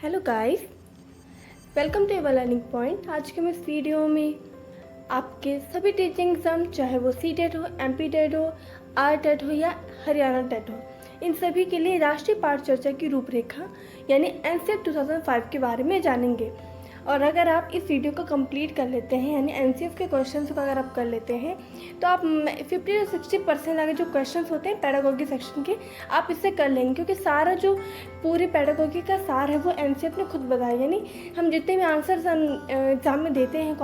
Hello guys, welcome to Ever Learning Point. आज के मैं इस वीडियो में आपके सभी टीचिंग एग्ज़ाम, चाहे वो सी टेट हो, MP टेट हो, आर टेट हो या हरियाणा टेट हो, इन सभी के लिए राष्ट्रीय पाठ चर्चा की रूपरेखा यानी NCERT 2005 के बारे में जानेंगे। और अगर आप इस वीडियो को कंप्लीट कर लेते हैं यानी NCERT के क्वेश्चंस को अगर आप कर लेते हैं तो आप 50 से 60% अगर जो क्वेश्चंस होते हैं पैडागोजी सेक्शन के, आप इससे कर लेंगे, क्योंकि सारा जो पूरी पैडागोजी का सार है वो NCERT ने खुद बताया। यानी हम जितने भी आंसर्स एग्ज़ाम में देते हैं,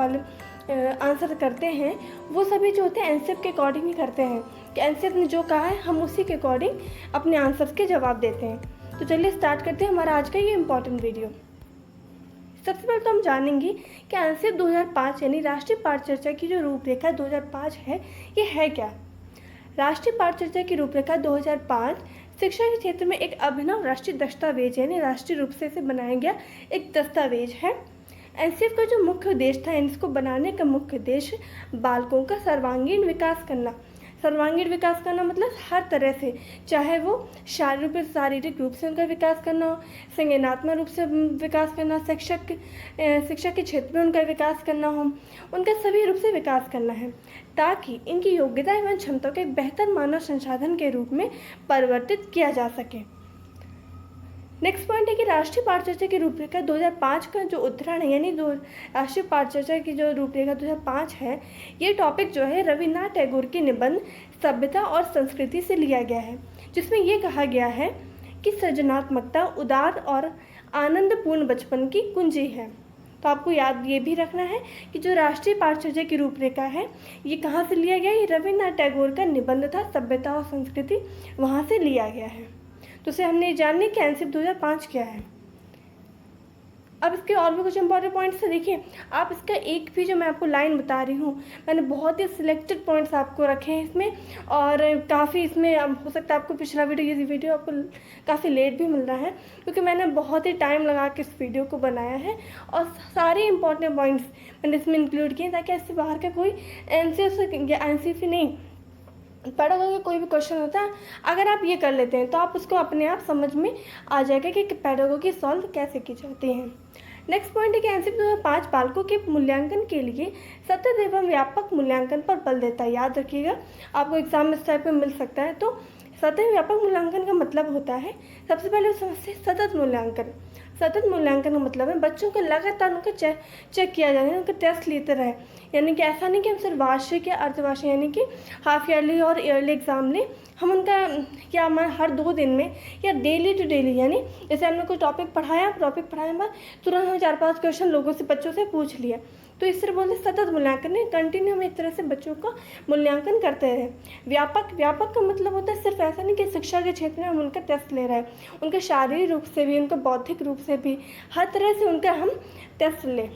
आंसर करते हैं, वो सभी जो होते हैं NCERT के अकॉर्डिंग ही करते हैं कि NCERT ने जो कहा है हम उसी के अकॉर्डिंग अपने आंसर्स के जवाब देते हैं। तो चलिए स्टार्ट करते हैं हमारा आज का ये इम्पॉर्टेंट वीडियो। सबसे पहले तो हम जानेंगे कि NCERT 2005 यानी राष्ट्रीय पाठ चर्चा की जो रूपरेखा 2005 है, ये है क्या। राष्ट्रीय पाठ चर्चा की रूपरेखा 2005 शिक्षा के क्षेत्र में एक अभिनव राष्ट्रीय दस्तावेज यानी राष्ट्रीय रूप से इसे बनाया गया एक दस्तावेज है। NCERT का जो मुख्य उद्देश्य था, इसको बनाने का मुख्य उद्देश्य बालकों का सर्वांगीण विकास करना। सर्वांगीण विकास करना मतलब हर तरह से, चाहे वो शारीरिक रूप से उनका विकास करना हो, संज्ञानात्मक रूप से विकास करना, शिक्षा के क्षेत्र में उनका विकास करना हो, उनका सभी रूप से विकास करना है, ताकि इनकी योग्यता एवं क्षमता को एक बेहतर मानव संसाधन के रूप में परिवर्तित किया जा सके। नेक्स्ट पॉइंट है कि राष्ट्रीय पाठ चर्चा की रूपरेखा 2005 का जो उद्धरण है, यानी राष्ट्रीय पाठ चर्चा की जो रूपरेखा 2005 है, ये टॉपिक जो है रविन्द्रनाथ टैगोर के निबंध सभ्यता और संस्कृति से लिया गया है, जिसमें ये कहा गया है कि सृजनात्मकता उदार और आनंदपूर्ण बचपन की कुंजी है। तो आपको याद ये भी रखना है कि जो राष्ट्रीय पाठ चर्चा की रूपरेखा है, ये कहाँ से लिया गया, ये रविन्द्रनाथ टैगोर का निबंध था सभ्यता और संस्कृति, वहाँ से लिया गया है। तो उसे हमने जानने कि NCERT 2005 क्या है। अब इसके और भी कुछ इंपॉर्टेंट पॉइंट्स है। देखिए, आप इसका एक भी जो मैं आपको लाइन बता रही हूँ, मैंने बहुत ही सिलेक्टेड पॉइंट्स आपको रखे हैं इसमें, और काफ़ी इसमें हो सकता है आपको पिछला ये वीडियो आपको काफ़ी लेट भी मिल रहा है, क्योंकि मैंने बहुत ही टाइम लगा के इस वीडियो को बनाया है और सारे इंपॉर्टेंट पॉइंट्स मैंने इसमें इंक्लूड किए, ताकि इससे बाहर का कोई NCERT नहीं पैडागोजी का कोई भी क्वेश्चन होता है, अगर आप ये कर लेते हैं तो आप उसको अपने आप समझ में आ जाएगा कि पैडागोजी सॉल्व कैसे की जाती है। नेक्स्ट पॉइंट है कि NCERT 2005 बालकों के मूल्यांकन के लिए सतत एवं व्यापक मूल्यांकन पर बल देता है। याद रखिएगा, आपको एग्जाम में इस टाइप में मिल सकता है। तो सतत व्यापक मूल्यांकन का मतलब होता है, सबसे पहले समझते हैं सतत मूल्यांकन। सतत मूल्यांकन का मतलब है बच्चों को लगातार उनका चेक किया जाए, उनका टेस्ट लेते रहे। यानी कि ऐसा नहीं कि हम सिर्फ वार्षिक या अर्धवार्षिक यानी कि हाफ ईयरली और ईयरली एग्जाम लें, हम उनका क्या हर 2 दिन में या डेली टू डेली, यानी जैसे हमने कोई टॉपिक पढ़ाया बाद तुरंत हम 4-5 क्वेश्चन लोगों से, बच्चों से पूछ लिया, तो इस तरह बोलते सतत मूल्यांकन है। कंटिन्यू हम एक तरह से बच्चों का मूल्यांकन करते रहे। व्यापक का मतलब होता है सिर्फ ऐसा नहीं कि शिक्षा के क्षेत्र में हम उनका टेस्ट ले रहे हैं, उनके शारीरिक रूप से भी, उनका बौद्धिक रूप से भी, हर तरह से उनका हम टेस्ट लें।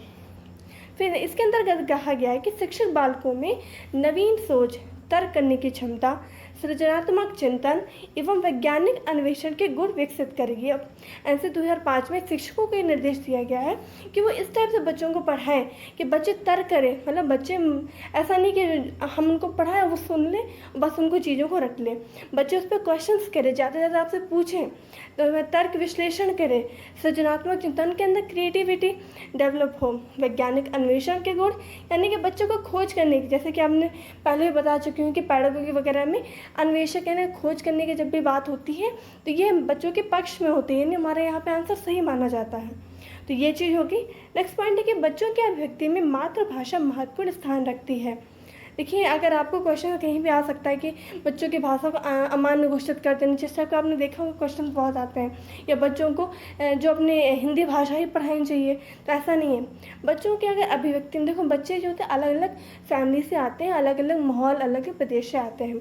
फिर इसके अंतर्गत कहा गया है कि शिक्षक बालकों में नवीन सोच, तर्क करने की क्षमता, सृजनात्मक चिंतन एवं वैज्ञानिक अन्वेषण के गुण विकसित करेगी। अब NCERT 2005 में शिक्षकों को ये निर्देश दिया गया है कि वो इस टाइप से बच्चों को पढ़ाएं कि बच्चे तर्क करें, मतलब बच्चे ऐसा नहीं कि हम उनको पढ़ाएं वो सुन लें, बस उनको चीज़ों को रट लें। बच्चे उस पर क्वेश्चंस करें, ज़्यादा से ज़्यादा आपसे पूछें, तो वह तर्क विश्लेषण करें, सृजनात्मक चिंतन के अंदर क्रिएटिविटी डेवलप हो, वैज्ञानिक अन्वेषण के गुण, यानी कि बच्चों को खोज करने की, जैसे कि आपने पहले भी बता चुकी हूँ कि पैडागोजी वगैरह में अन्वेषक यानी खोज करने की जब भी बात होती है तो ये बच्चों के पक्ष में होती है, यानी हमारे यहाँ पे आंसर सही माना जाता है। तो ये चीज़ होगी। नेक्स्ट पॉइंट है कि बच्चों की अभिव्यक्ति में मातृभाषा महत्वपूर्ण स्थान रखती है। देखिए, अगर आपको क्वेश्चन कहीं भी आ सकता है कि बच्चों की भाषा को अमान्य घोषित कर देना, जिस टाइप का आपने देखा होगा क्वेश्चन बहुत आते हैं, या बच्चों को जो अपने हिंदी भाषा ही पढ़ानी चाहिए, तो ऐसा नहीं है। बच्चों की अगर अभिव्यक्ति में देखो, बच्चे जो होते हैं अलग अलग फैमिली से आते हैं, अलग अलग माहौल, अलग प्रदेश से आते हैं,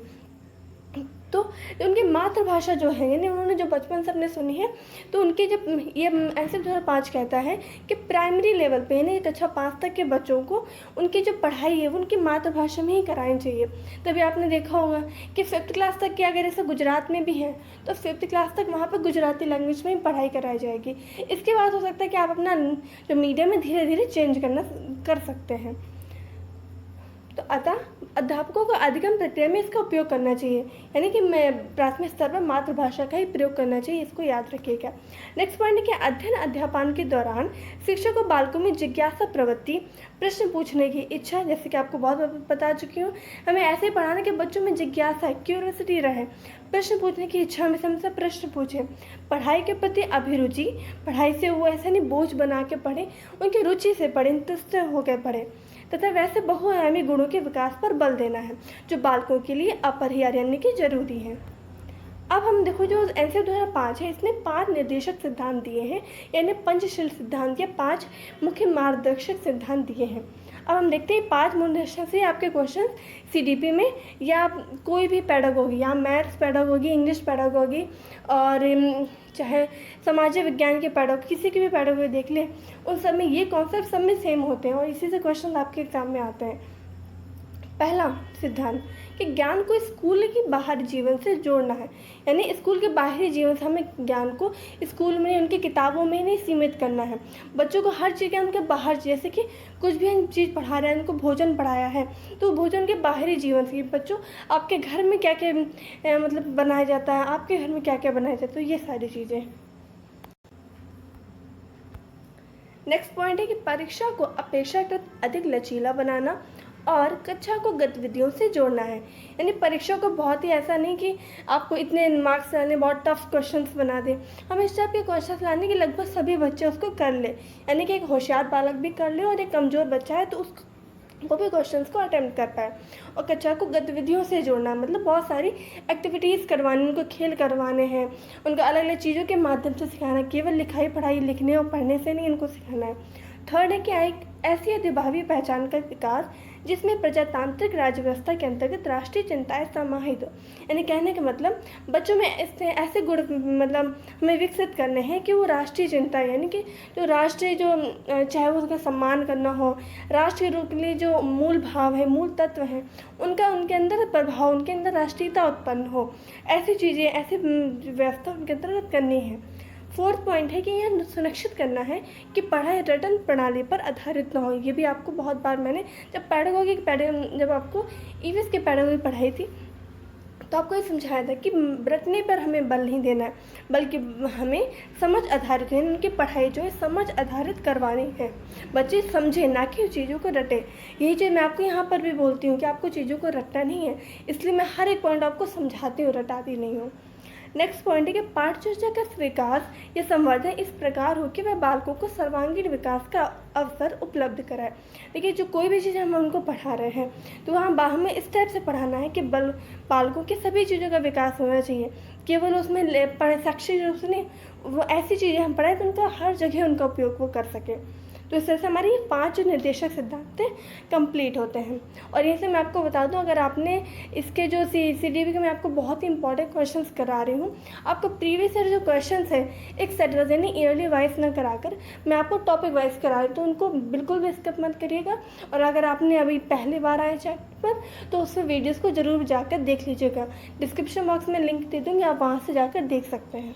तो उनकी मातृभाषा जो है, यानी उन्होंने जो बचपन से अपने सुनी है, तो उनकी जब ये NCERT 2005 कहता है कि प्राइमरी लेवल पे यानी कक्षा 5 तक के बच्चों को उनकी जो पढ़ाई है वो उनकी मातृभाषा में ही करानी चाहिए। तभी आपने देखा होगा कि 5th क्लास तक की अगर ऐसा गुजरात में भी है तो 5th क्लास तक वहाँ पर गुजराती लैंग्वेज में ही पढ़ाई कराई जाएगी। इसके बाद हो सकता है कि आप अपना जो मीडियम है धीरे धीरे चेंज कर सकते हैं। तो अतः अध्यापकों को अधिगम प्रक्रिया में इसका उपयोग करना चाहिए, यानी कि मैं प्राथमिक स्तर पर मातृभाषा का ही प्रयोग करना चाहिए, इसको याद रखिएगा। नेक्स्ट पॉइंट है कि अध्ययन अध्यापन के दौरान शिक्षक को बालकों में जिज्ञासा प्रवृत्ति, प्रश्न पूछने की इच्छा, जैसे कि आपको बहुत बता चुकी हूँ, हमें ऐसे ही पढ़ाना कि बच्चों में जिज्ञासा क्यूरियोसिटी रहे, प्रश्न पूछने की इच्छा, हमें हमसे प्रश्न पूछें, पढ़ाई के प्रति अभिरुचि, पढ़ाई से वो ऐसा नहीं बोझ बना के पढ़ें, उनकी रुचि से पढ़ें, इंटरेस्ट होकर पढ़ें, तथा वैसे बहुआयामी गुणों के विकास पर बल देना है जो बालकों के लिए अपरिहार्य यानी कि जरूरी है। अब हम देखो जो एनसीईआरटी 2005 है, इसने 5 निर्देशक सिद्धांत दिए हैं, यानी पंचशील सिद्धांत या 5 मुख्य मार्गदर्शक सिद्धांत दिए हैं। अब हम देखते हैं 5 निर्देशक से आपके क्वेश्चन सीडीपी में या कोई भी पेडागोगी या मैथ्स पेडागोगी, इंग्लिश पेडागोगी और चाहे समाज विज्ञान के पेडागोगी, किसी की भी पेडागोगी देख लें, उन सब में ये कॉन्सेप्ट सब में सेम होते हैं और इसी से क्वेश्चन आपके एग्जाम में आते हैं। पहला सिद्धांत कि ज्ञान को स्कूल के बाहरी जीवन से जोड़ना है, यानी स्कूल के बाहरी जीवन से हमें ज्ञान को स्कूल में उनकी किताबों में नहीं सीमित करना है। बच्चों को हर चीज़ उनके बाहर, जैसे कि कुछ भी हम चीज़ पढ़ा रहे हैं, उनको भोजन पढ़ाया है तो भोजन के बाहरी जीवन से, बच्चों आपके घर में क्या क्या मतलब बनाया जाता है, आपके घर में क्या क्या बनाया जाता है, तो ये सारी चीज़ें। नेक्स्ट पॉइंट है कि परीक्षा को अपेक्षाकृत अधिक लचीला बनाना और कक्षा को गतिविधियों से जोड़ना है, यानी परीक्षा को बहुत ही ऐसा नहीं कि आपको इतने मार्क्स लाने, बहुत टफ क्वेश्चंस बना दें, हमें इस टाइप के क्वेश्चंस लाने कि लगभग सभी बच्चे उसको कर ले, यानी कि एक होशियार बालक भी कर ले और एक कमज़ोर बच्चा है तो उसको भी क्वेश्चंस को अटेम्प्ट कर पाए। और कक्षा को गतिविधियों से जोड़ना मतलब बहुत सारी एक्टिविटीज़ करवानी, उनको खेल करवाने हैं, उनको अलग अलग चीज़ों के माध्यम से सिखाना, केवल लिखाई पढ़ाई लिखने और पढ़ने से नहीं इनको सिखाना है। थर्ड है कि एक ऐसी अधिभावी पहचान का विकास जिसमें प्रजातांत्रिक राज्य व्यवस्था के अंतर्गत राष्ट्रीय चिंताएं समाहित हो, यानी कहने का मतलब बच्चों में ऐसे गुण मतलब हमें विकसित करने हैं कि वो राष्ट्रीय चिंता, यानी कि जो राष्ट्रीय जो चाहे वो उसका सम्मान करना हो, राष्ट्र के रूप के लिए जो मूल भाव है, मूल तत्व हैं, उनका उनके अंदर प्रभाव, उनके अंदर राष्ट्रीयता उत्पन्न हो, ऐसी चीज़ें, ऐसी व्यवस्था उनके अंतर्गत करनी है। फोर्थ पॉइंट है कि यह सुनिश्चित करना है कि पढ़ाई रटन प्रणाली पर आधारित ना हो। ये भी आपको बहुत बार मैंने जब आपको ईवीएस की पेडागोगी पढ़ाई थी तो आपको ये समझाया था कि रटने पर हमें बल नहीं देना है, बल्कि हमें समझ आधारित है, उनकी पढ़ाई जो है समझ आधारित करवानी है, बच्चे समझे ना कि चीज़ों को रटे। यही चीज़ मैं आपको यहाँ पर भी बोलती हूँ कि आपको चीज़ों को रटना नहीं है, इसलिए मैं हर एक पॉइंट आपको समझाती हूँ, रटाती नहीं हूँ। नेक्स्ट पॉइंट है कि पाठचर्चा का विकास या संवर्धन इस प्रकार हो कि वह बालकों को सर्वांगीण विकास का अवसर उपलब्ध कराए। देखिए जो कोई भी चीज़ हम उनको पढ़ा रहे हैं तो वहाँ हमें इस टाइप से पढ़ाना है कि बालकों के सभी चीज़ों का विकास होना चाहिए, केवल उसमें शैक्षिक रूप से नहीं, वो ऐसी चीज़ें हम पढ़ाएं तो उनका हर जगह उनका उपयोग वो कर सके। तो इस तरह से हमारे ये 5 निर्देशक सिद्धांत कंप्लीट होते हैं। और ये से मैं आपको बता दूं, अगर आपने इसके जो सीडीपी के मैं आपको बहुत ही इंपॉर्टेंट क्वेश्चंस करा रही हूँ, आपको प्रीवियस ईयर जो क्वेश्चंस है एक सेट यानी ईयरली वाइज ना कराकर मैं आपको टॉपिक वाइज करा रही हूँ, तो उनको बिल्कुल भी स्किप मत करिएगा। और अगर आपने अभी पहली बार आए चैनल पर तो उस वीडियोज़ को ज़रूर जाकर देख लीजिएगा, डिस्क्रिप्शन बॉक्स में लिंक दे दूँगी, आप वहाँ से जाकर देख सकते हैं।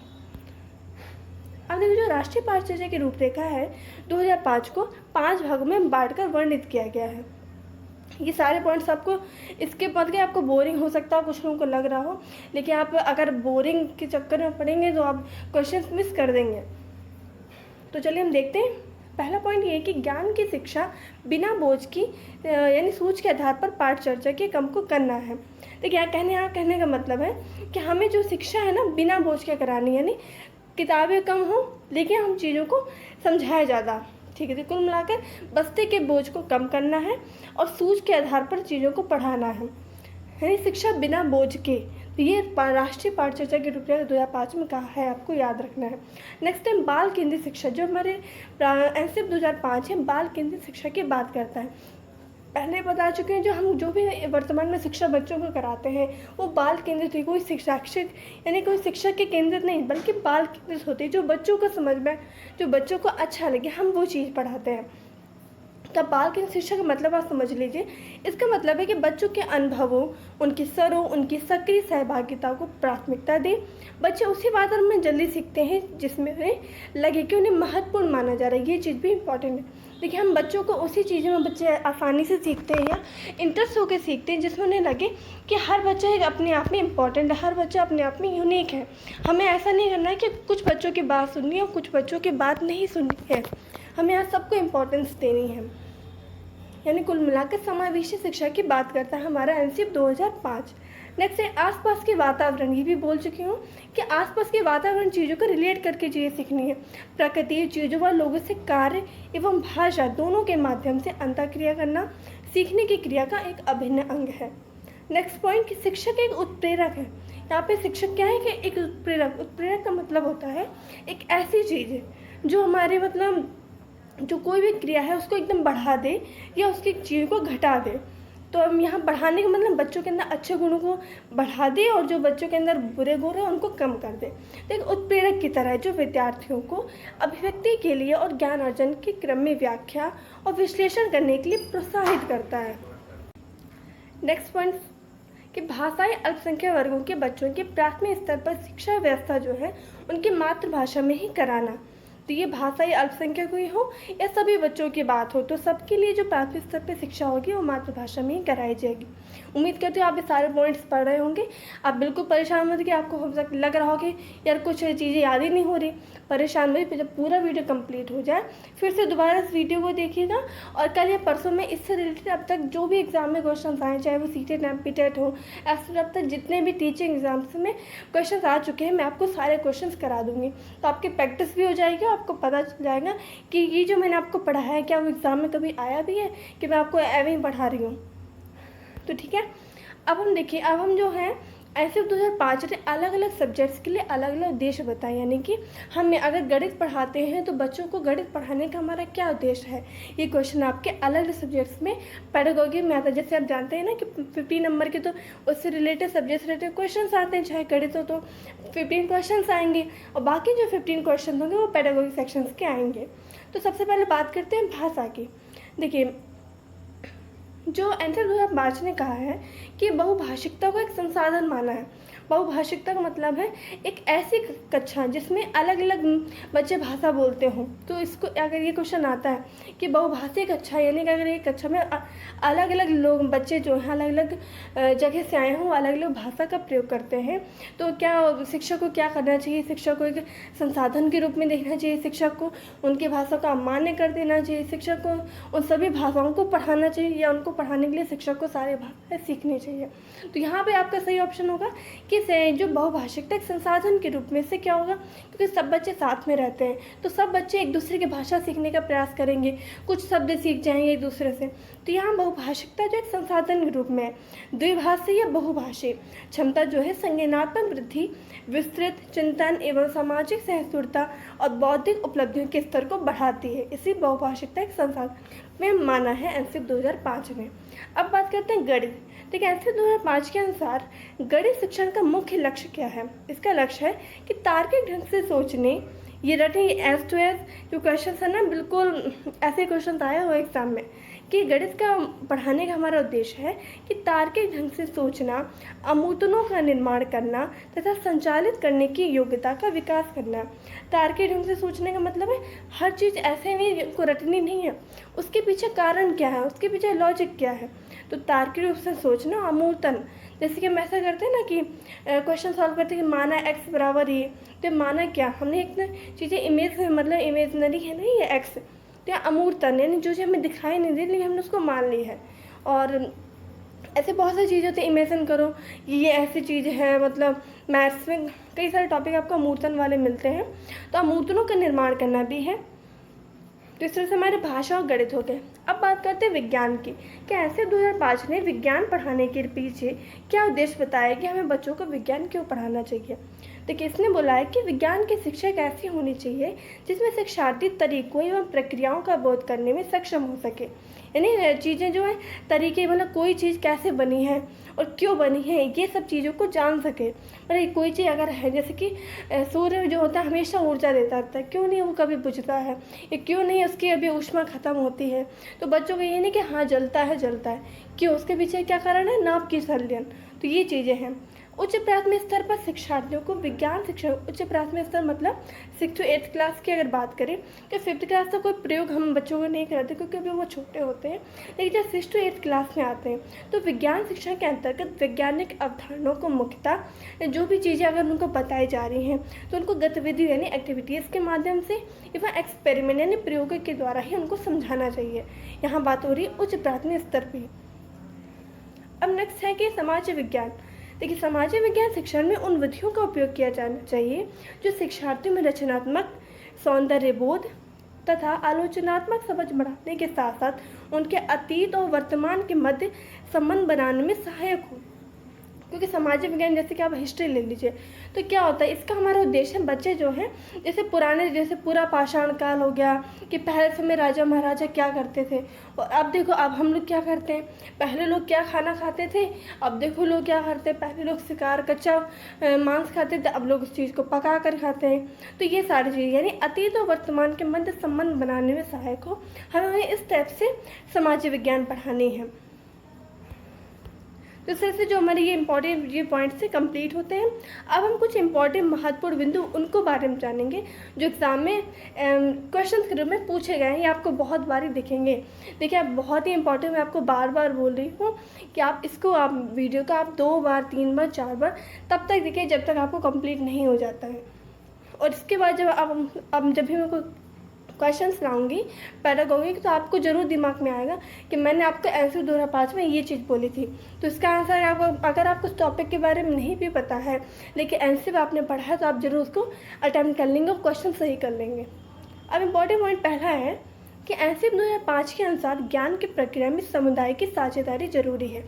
अब देखिए जो राष्ट्रीय पाठ्यचर्या की रूपरेखा है 2005 को 5 भागों में बांटकर वर्णित किया गया है। ये सारे पॉइंट्स आपको इसके बाद के आपको बोरिंग हो सकता है, कुछ लोगों को लग रहा हो, लेकिन आप अगर बोरिंग के चक्कर में पढ़ेंगे तो आप क्वेश्चंस मिस कर देंगे। तो चलिए हम देखते हैं। पहला पॉइंट ये है कि ज्ञान की शिक्षा बिना बोझ की यानी सूझ के आधार पर पाठचर्चा के क्रम को करना है। तो क्या कहने का मतलब है कि हमें जो शिक्षा है ना बिना बोझ के करानी, यानी किताबें कम हो लेकिन हम चीज़ों को समझाया ज़्यादा, ठीक है। तो कुल मिलाकर बस्ते के बोझ को कम करना है और सूझ के आधार पर चीज़ों को पढ़ाना है, यानी शिक्षा बिना बोझ के। तो ये राष्ट्रीय पाठ्यचर्या की रूपरेखा 2005 में कहा है, आपको याद रखना है। नेक्स्ट टाइम बाल केंद्रित शिक्षा, जो हमारे एनसीईआरटी 2005 है, बाल केंद्रित शिक्षा की बात करता है। पहले बता चुके हैं जो भी वर्तमान में शिक्षा बच्चों को कराते हैं वो बाल केंद्रित है, कोई शैक्षिक यानी कोई शिक्षक के केंद्रित नहीं बल्कि बाल केंद्रित होती है, जो बच्चों को समझ में, जो बच्चों को अच्छा लगे हम वो चीज़ पढ़ाते हैं। तो बाल केंद्रित शिक्षा का मतलब आप समझ लीजिए, इसका मतलब है कि बच्चों के अनुभवों, उनकी सरों, उनकी सक्रिय सहभागिता को प्राथमिकता दें। बच्चे उसी वातावरण में जल्दी सीखते हैं जिसमें उन्हें लगे कि उन्हें महत्वपूर्ण माना जा रहा है, ये चीज़ भी इम्पॉर्टेंट है। देखिए, हम बच्चों को उसी चीज़ों में बच्चे आसानी से सीखते हैं या इंटरेस्ट होकर सीखते हैं जिसमें उन्हें लगे कि हर बच्चा एक अपने आप में इम्पॉर्टेंट है, हर बच्चा अपने आप में यूनिक है। हमें ऐसा नहीं करना है कि कुछ बच्चों की बात सुननी है और कुछ बच्चों की बात नहीं सुननी है। हमें यहाँ सबको इम्पोर्टेंस देनी है। यानी कुल मिलाकर समावेशी शिक्षा की बात करता है हमारा एनसीईआरटी 2005। नेक्स्ट है आसपास के वातावरण। ये भी बोल चुकी हूँ कि आसपास के वातावरण चीज़ों को रिलेट करके चीज़ें सीखनी है। प्रकृति, चीज़ों व लोगों से कार्य एवं भाषा दोनों के माध्यम से अंतःक्रिया करना सीखने की क्रिया का एक अभिन्न अंग है। नेक्स्ट पॉइंट कि शिक्षक एक उत्प्रेरक है। यहाँ पे शिक्षक क्या है कि एक उत्प्रेरक। उत्प्रेरक का मतलब होता है एक ऐसी चीज़ है जो हमारे मतलब जो कोई भी क्रिया है उसको एकदम बढ़ा दे या उसकी चीज़ को घटा दे। तो हम यहाँ बढ़ाने का मतलब बच्चों के अंदर अच्छे गुणों को बढ़ा दे और जो बच्चों के अंदर बुरे गुण हैं उनको कम कर दे। तो एक उत्प्रेरक की तरह है जो विद्यार्थियों को अभिव्यक्ति के लिए और ज्ञान अर्जन के क्रम में व्याख्या और विश्लेषण करने के लिए प्रोत्साहित करता है। नेक्स्ट पॉइंट कि भाषाई अल्पसंख्यक वर्गों के बच्चों के प्राथमिक स्तर पर शिक्षा व्यवस्था जो है उनकी मातृभाषा में ही कराना। तो ये भाषाई अल्पसंख्यक हुई हो या सभी बच्चों की बात हो, तो सबके लिए जो प्राथमिक स्तर पर शिक्षा होगी वो मातृभाषा में ही कराई जाएगी। उम्मीद करती हूँ आप ये सारे पॉइंट्स पढ़ रहे होंगे। आप बिल्कुल परेशान मत कि आपको हो सकता लग रहा हो कि यार कुछ चीज़ें याद ही नहीं हो रही। परेशान मत, जब पूरा वीडियो कंप्लीट हो जाए फिर से दोबारा इस वीडियो को देखिएगा। और कल या परसों में इससे रिलेटेड अब तक जो भी एग्जाम में क्वेश्चन आए, चाहे वो सीटेट एमपीटेट हो, ऐसे अब तक जितने भी टीचिंग एग्जाम्स में क्वेश्चन आ चुके हैं मैं आपको सारे क्वेश्चन करा दूँगी। तो आपकी प्रैक्टिस भी हो जाएगी, आपको पता चल जाएगा कि ये जो मैंने आपको पढ़ाया है क्या वो एग्ज़ाम में कभी आया भी है कि मैं आपको ऐਵੇਂ ही पढ़ा रही हूँ। तो ठीक है, अब हम देखिए, अब हम जो है एनसीईआरटी 2005 ने अलग अलग सब्जेक्ट्स के लिए अलग अलग उद्देश्य बताए। यानी कि हम अगर गणित पढ़ाते हैं तो बच्चों को गणित पढ़ाने का हमारा क्या उद्देश्य है, ये क्वेश्चन आपके अलग अलग सब्जेक्ट्स में पेडागोजी में आता है। जैसे आप जानते हैं ना कि 50 नंबर के तो उससे रिलेटेड सब्जेक्ट से रिलेटेड क्वेश्चन आते हैं, चाहे गणित हो तो 15 क्वेश्चन आएंगे और बाकी जो 15 क्वेश्चन होंगे वो पेडागोजी सेक्शंस के आएंगे। तो सबसे पहले बात करते हैं भाषा की। देखिए, जो एंथर 2005 ने कहा है कि बहुभाषिकता को एक संसाधन माना है। बहुभाषिकता का मतलब है एक ऐसी कक्षा जिसमें अलग अलग बच्चे भाषा बोलते हों। तो इसको अगर ये क्वेश्चन आता है कि बहुभाषी कक्षा, यानी कि अगर एक कक्षा में अलग अलग लोग बच्चे जो हैं अलग अलग जगह से आए हों, अलग अलग भाषा का प्रयोग करते हैं, तो क्या शिक्षक को क्या करना चाहिए? शिक्षक को एक संसाधन के रूप में देखना चाहिए, शिक्षक को उनकी भाषा का अमान्य कर देना चाहिए, शिक्षक को उन सभी भाषाओं को पढ़ाना चाहिए या उनको पढ़ाने के लिए शिक्षक को सारे भाषाएं सीखनी चाहिए। तो यहाँ पे आपका सही ऑप्शन होगा कि जो बहुभाषिकता एक संसाधन के रूप में से क्या होगा, क्योंकि सब बच्चे साथ में रहते हैं तो सब बच्चे एक दूसरे की भाषा सीखने का प्रयास करेंगे, कुछ शब्द सीख जाएंगे एक दूसरे से। तो यहाँ बहुभाषिकता जो एक संसाधन के रूप में है। द्विभाषी या बहुभाषी क्षमता जो है संज्ञानात्मक वृद्धि, विस्तृत चिंतन एवं सामाजिक सहिष्णुता और बौद्धिक उपलब्धियों के स्तर को बढ़ाती है। इसी बहुभाषिकता एक संसाधन में माना है एनसीईआरटी 2005 में। अब बात करते हैं गणित। देखिए, एनसीईआरटी 2005 के अनुसार गणित शिक्षण का मुख्य लक्ष्य क्या है? इसका लक्ष्य है कि तार्किक ढंग से सोचने, ये रटे एस टू एस जो क्वेश्चन है ना, बिल्कुल ऐसे क्वेश्चन आया हुआ एग्जाम में कि गणित का पढ़ाने का हमारा उद्देश्य है कि तार्किक ढंग से सोचना, अमूर्तनों का निर्माण करना तथा संचालित करने की योग्यता का विकास करना। तार्किक ढंग से सोचने का मतलब है हर चीज़ ऐसे नहीं को रटनी नहीं है, उसके पीछे कारण क्या है, उसके पीछे लॉजिक क्या है। तो तार्किक रूप से सोचना, अमूर्तन, जैसे कि हम ऐसा करते हैं ना कि क्वेश्चन सॉल्व करते हैं कि माना x बराबर ये, तो माना क्या, हमने एक चीज़ें इमेज मतलब इमेजनरी है ना ये x, तो अमूर्तन यानी जो हमें दिखाई नहीं दे लेकिन हमने उसको मान ली है। और ऐसे बहुत सारी चीज़ें होती है, इमेजिन करो ये ऐसी चीज़ है, मतलब मैथ्स में कई सारे टॉपिक आपको अमूर्तन वाले मिलते हैं। तो अमूर्तनों का निर्माण करना भी है। तो इस तरह से हमारे भाषा और गणित हो गए। अब बात करते हैं विज्ञान की। क्या एनसीईआरटी 2005 ने विज्ञान पढ़ाने के पीछे क्या उद्देश्य बताया कि हमें बच्चों को विज्ञान क्यों पढ़ाना चाहिए? देखिए, इसने बोला है कि विज्ञान की शिक्षा एक ऐसी होनी चाहिए जिसमें शिक्षार्थी तरीकों एवं प्रक्रियाओं का बोध करने में सक्षम हो सके। यानी चीज़ें जो है तरीके, मतलब कोई चीज़ कैसे बनी है और क्यों बनी है, ये सब चीज़ों को जान सके। मतलब कोई चीज़ अगर है, जैसे कि सूर्य जो होता है हमेशा ऊर्जा देता रहता है, क्यों नहीं वो कभी बुझता है, या क्यों नहीं उसकी अभी ऊष्मा खत्म होती है। तो बच्चों को ये नहीं कि हाँ जलता है, क्यों, उसके पीछे क्या कारण है, नाभ की संलयन। तो ये चीज़ें हैं। उच्च प्राथमिक स्तर पर शिक्षार्थियों को विज्ञान शिक्षण, उच्च प्राथमिक स्तर मतलब 6 to 8 क्लास की अगर बात करें तो 5th क्लास तक कोई प्रयोग हम बच्चों को नहीं कराते क्योंकि अभी वो छोटे होते हैं। लेकिन जब 6 to 8 क्लास में आते हैं तो विज्ञान शिक्षण के अंतर्गत वैज्ञानिक अवधारणाओं को मुख्यतः जो भी चीज़ें अगर उनको बताई जा रही हैं तो उनको गतिविधि यानी एक्टिविटीज़ के माध्यम से एवं एक्सपेरिमेंट यानी प्रयोगों के द्वारा ही उनको समझाना चाहिए। यहाँ बात हो रही है उच्च प्राथमिक स्तर पर। अब नेक्स्ट है कि समाज विज्ञान। देखिए, सामाजिक विज्ञान शिक्षण में उन विधियों का उपयोग किया जाना चाहिए जो शिक्षार्थियों में रचनात्मक, सौंदर्य बोध तथा आलोचनात्मक समझ बढ़ाने के साथ साथ उनके अतीत और वर्तमान के मध्य संबंध बनाने में सहायक हो। क्योंकि सामाजिक विज्ञान जैसे कि आप हिस्ट्री ले लीजिए तो क्या होता है, इसका हमारा उद्देश्य है बच्चे जो हैं जैसे पुराने, जैसे पूरा पाषाण काल हो गया कि पहले समय राजा महाराजा क्या करते थे और अब देखो अब हम लोग क्या करते हैं। पहले लोग क्या खाना खाते थे, अब देखो लोग क्या करते हैं। पहले लोग शिकार कच्चा मांस खाते थे, अब लोग उस चीज़ को पका कर खाते हैं। तो ये सारी चीज़ यानी अतीत और वर्तमान के मध्य संबंध बनाने में सहायक हो, हमें इस टाइप से सामाजिक विज्ञान पढ़ानी है। तो इस तरह से जो हमारे ये पॉइंट से कंप्लीट होते हैं। अब हम कुछ इंपॉर्टेंट महत्वपूर्ण बिंदु उनको बारे में जानेंगे जो एग्ज़ाम में क्वेश्चन के रूप में पूछे गए हैं। ये आपको बहुत बार ही दिखेंगे। देखिए, आप बहुत ही इंपॉर्टेंट, मैं आपको बार बार बोल रही हूँ कि आप इसको आप वीडियो को आप 2 बार 3 बार 4 बार तब तक देखिए जब तक आपको कंप्लीट नहीं हो जाता है। और इसके बाद जब अब जब भी मैं कोई क्वेश्चंस लाऊंगी पैरागॉजी तो आपको ज़रूर दिमाग में आएगा कि मैंने आपको एनसीईआरटी 2005 में ये चीज़ बोली थी। तो इसका आंसर आपको, अगर आपको उस टॉपिक के बारे में नहीं भी पता है लेकिन एनसीईआरटी आपने पढ़ा है तो आप ज़रूर उसको अटेम्प्ट कर लेंगे और क्वेश्चन सही कर लेंगे। अब इम्पॉर्टेंट पॉइंट पहला है कि एनसीईआरटी 2005 के अनुसार ज्ञान की प्रक्रिया में समुदाय की साझेदारी जरूरी है।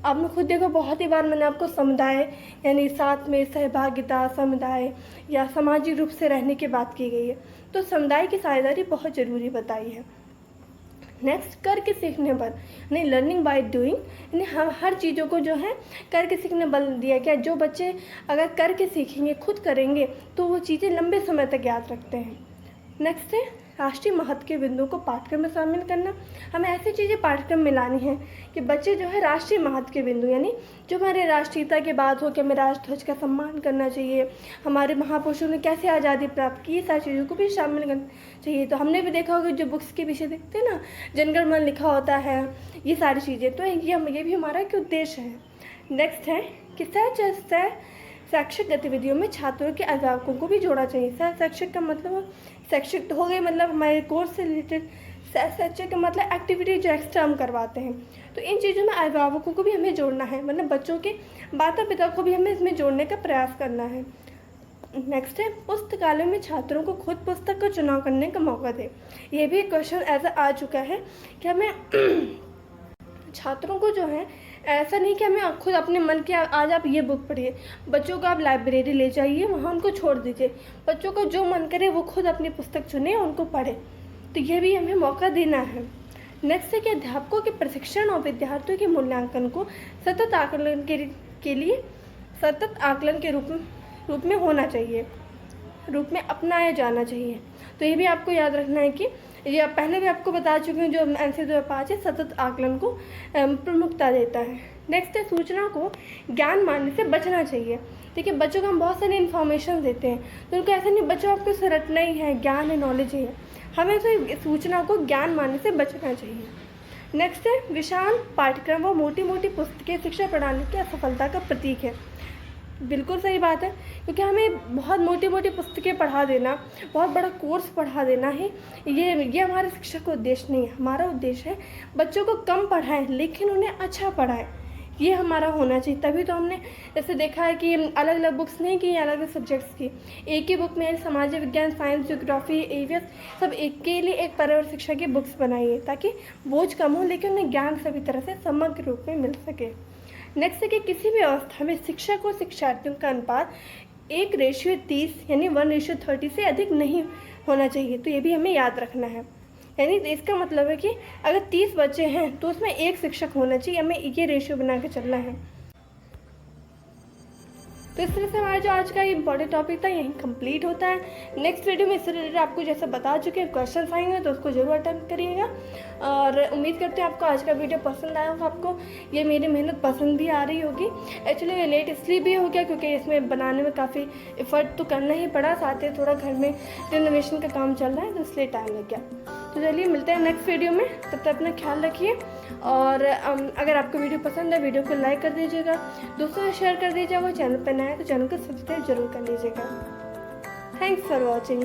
आपने खुद देखो, बहुत ही बार मैंने आपको समुदाय यानी साथ में सहभागिता, समुदाय या सामाजिक रूप से रहने की बात की गई है। तो समुदाय की साझेदारी बहुत ज़रूरी बताई है। नेक्स्ट, करके सीखने पर यानी लर्निंग बाय डूइंग, यानी हम हर चीज़ों को जो है करके सीखने बल दिया गया। जो बच्चे अगर करके सीखेंगे, खुद करेंगे तो वो चीज़ें लंबे समय तक याद रखते हैं। नेक्स्ट है राष्ट्रीय महत्व के बिंदुओं को पाठ्यक्रम में शामिल करना। हमें ऐसी चीज़ें पाठ्यक्रम में लानी है कि बच्चे जो है राष्ट्रीय महत्व के बिंदु यानी जो हमारे राष्ट्रीयता के बात हो कि हमें राष्ट्रध्वज का सम्मान करना चाहिए, हमारे महापुरुषों ने कैसे आज़ादी प्राप्त की, ये सारी चीज़ों को भी शामिल करना चाहिए। तो हमने भी देखा होगा जो बुक्स के पीछे देखते हैं ना, जनगण मन लिखा होता है, ये सारी चीज़ें। तो ये भी हमारा एक उद्देश्य है। नेक्स्ट है कि शैक्षिक गतिविधियों में छात्रों के अभिभावकों को भी जोड़ा चाहिए। शैक्षिक का मतलब शैक्षिक तो हो गए, मतलब हमारे कोर्स से रिलेटेड। शैक्षिक का मतलब एक्टिविटी जो एक्स्ट्रा हम करवाते हैं। तो इन चीज़ों में अभिभावकों को भी हमें जोड़ना है, मतलब बच्चों के माता पिता को भी हमें इसमें जोड़ने का प्रयास करना है। नेक्स्ट है पुस्तकालय में छात्रों को खुद पुस्तक का चुनाव करने का मौका दे। ये भी एक क्वेश्चन ऐसा आ चुका है कि हमें छात्रों को जो है ऐसा नहीं कि हमें खुद अपने मन के आज आप ये बुक पढ़िए। बच्चों को आप लाइब्रेरी ले जाइए, वहाँ उनको छोड़ दीजिए। बच्चों को जो मन करे वो खुद अपनी पुस्तक चुने, उनको पढ़े। तो ये भी हमें मौका देना है। नेक्स्ट है कि अध्यापकों के प्रशिक्षण और विद्यार्थियों के मूल्यांकन को सतत आकलन के लिए सतत आकलन के रूप में होना चाहिए, रूप में अपनाया जाना चाहिए। तो ये भी आपको याद रखना है कि ये पहले भी आपको बता चुकी हूँ, जो एनसीईआरटी 2005 है सतत आकलन को प्रमुखता देता है। नेक्स्ट है सूचना को ज्ञान मानने से बचना चाहिए। देखिए, बच्चों को हम बहुत सारी इन्फॉर्मेशन देते हैं तो उनको ऐसा नहीं, बच्चों आपको सिर्फ रटना ही है, ज्ञान है, नॉलेज ही है। हमें तो सूचना को ज्ञान मानने से बचना चाहिए। नेक्स्ट है विशाल पाठ्यक्रम व मोटी मोटी पुस्तकें शिक्षा प्रणाली की असफलता का प्रतीक है। बिल्कुल सही बात है, क्योंकि हमें बहुत मोटी मोटी पुस्तकें पढ़ा देना, बहुत बड़ा कोर्स पढ़ा देना है, ये हमारे शिक्षा का उद्देश्य नहीं है। हमारा उद्देश्य है बच्चों को कम पढ़ाएं लेकिन उन्हें अच्छा पढ़ाएं, ये हमारा होना चाहिए। तभी तो हमने जैसे देखा है कि अलग अलग बुक्स नहीं की, अलग अलग सब्जेक्ट्स की, एक ही बुक में सामाजिक विज्ञान, साइंस, ज्योग्राफी, ईवीएस सब एक के लिए एक पर्यावरण शिक्षा की बुक्स बनाई है ताकि बोझ कम हो लेकिन उन्हें ज्ञान सभी तरह से समग्र रूप में मिल सके। नेक्स्ट है कि किसी भी अवस्था में शिक्षक और शिक्षार्थियों का अनुपात 1:30 यानी 1:30 से अधिक नहीं होना चाहिए। तो ये भी हमें याद रखना है। यानी इसका मतलब है कि अगर 30 बच्चे हैं तो उसमें 1 शिक्षक होना चाहिए, हमें ये रेशियो बना के चलना है। तो इस तरह से हमारा जो आज का इंपॉर्टेंट टॉपिक था यहीं कंप्लीट होता है। नेक्स्ट वीडियो में इससे रिलेटेड आपको जैसे बता चुके हैं क्वेश्चन आएंगे तो उसको जरूर अटेम्प्ट करिएगा। और उम्मीद करते हैं आपको आज का वीडियो पसंद आया होगा, आपको ये मेरी मेहनत पसंद भी आ रही होगी। एक्चुअली ये लेट इसलिए भी हो गया क्योंकि इसमें बनाने में काफ़ी एफर्ट तो करना ही पड़ा, साथ ही थोड़ा घर में रिनोवेशन का काम चल रहा है तो इसलिए टाइम लग गया। तो चलिए मिलते हैं नेक्स्ट वीडियो में, तब तक अपना ख्याल रखिए। और अगर आपको वीडियो पसंद है वीडियो को लाइक कर दीजिएगा, दोस्तों से शेयर कर दीजिएगा, चैनल पर नया है तो चैनल को सब्सक्राइब जरूर कर लीजिएगा। Thanks for watching.